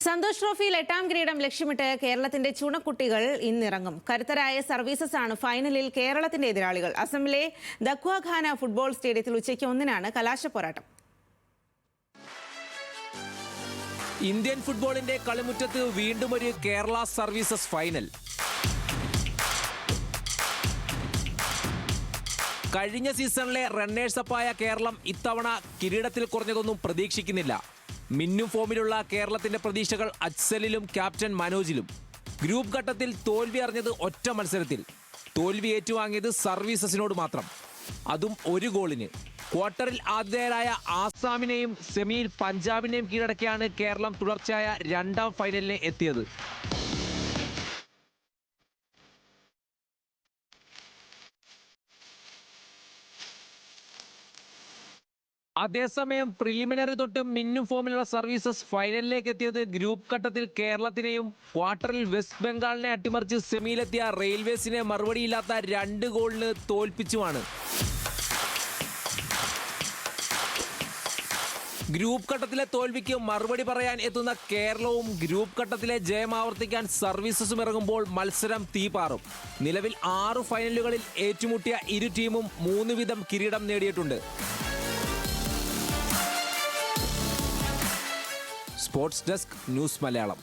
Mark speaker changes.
Speaker 1: സന്തോഷ് ട്രോഫിയിൽ 8ാം കിരീടം ലക്ഷ്യമിട്ട് കേരളത്തിന്റെ ചുണക്കുട്ടികൾ ഇന്നിറങ്ങും. കരുത്തരായ സർവീസസ് ആണ് ഫൈനലിൽ കേരളത്തിന്റെ എതിരാളികൾ. അസമിലെ ദക്വാഖാന ഫുട്ബോൾ സ്റ്റേഡിയത്തിൽ ഉച്ചയ്ക്ക് 1-നാണ് കലാശപ്പോരാട്ടം.
Speaker 2: ഇന്ത്യൻ ഫുട്ബോളിന്റെ കളിമുറ്റത്ത് വീണ്ടും ഒരു കേരള സർവീസസ് ഫൈനൽ. കഴിഞ്ഞ സീസണിലെ റണ്ണേഴ്സപ്പായ കേരളം ഇത്തവണ കിരീടത്തിൽ കുറഞ്ഞതൊന്നും പ്രതീക്ഷിക്കുന്നില്ല. മിന്നും ഫോമിലുള്ള കേരളത്തിന്റെ പ്രതീക്ഷകൾ അജ്സലിലും ക്യാപ്റ്റൻ മനോജിലും. ഗ്രൂപ്പ് ഘട്ടത്തിൽ തോൽവി അറിഞ്ഞത് ഒറ്റ മത്സരത്തിൽ. തോൽവി ഏറ്റുവാങ്ങിയത് സർവീസസിനോട് മാത്രം, അതും ഒരു ഗോളിന്. ക്വാർട്ടറിൽ ആതിഥേയരായ ആസാമിനെയും സെമിയിൽ പഞ്ചാബിനെയും കീഴടക്കിയാണ് കേരളം തുടർച്ചയായ 2ാം ഫൈനലിന് എത്തിയത്. അതേസമയം പ്രിലിമിനറി തൊട്ട് മിന്നും ഫോമിലുള്ള സർവീസസ് ഫൈനലിലേക്ക് എത്തിയത് ഗ്രൂപ്പ് ഘട്ടത്തിൽ കേരളത്തിനെയും ക്വാർട്ടറിൽ വെസ്റ്റ് ബംഗാളിനെ അട്ടിമറിച്ച് സെമിയിലെത്തിയ റെയിൽവേസിനെ മറുപടിയില്ലാത്ത 2 ഗോളിന് തോൽപ്പിച്ചുമാണ്. ഗ്രൂപ്പ് ഘട്ടത്തിലെ തോൽവിക്ക് മറുപടി പറയാൻ എത്തുന്ന കേരളവും ഗ്രൂപ്പ് ഘട്ടത്തിലെ ജയം ആവർത്തിക്കാൻ സർവീസസും ഇറങ്ങുമ്പോൾ മത്സരം തീപാറും. നിലവിൽ 6 ഫൈനലുകളിൽ ഏറ്റുമുട്ടിയ ഇരു ടീമും 3 വീതം കിരീടം നേടിയിട്ടുണ്ട്. Sports desk, news Malayalam.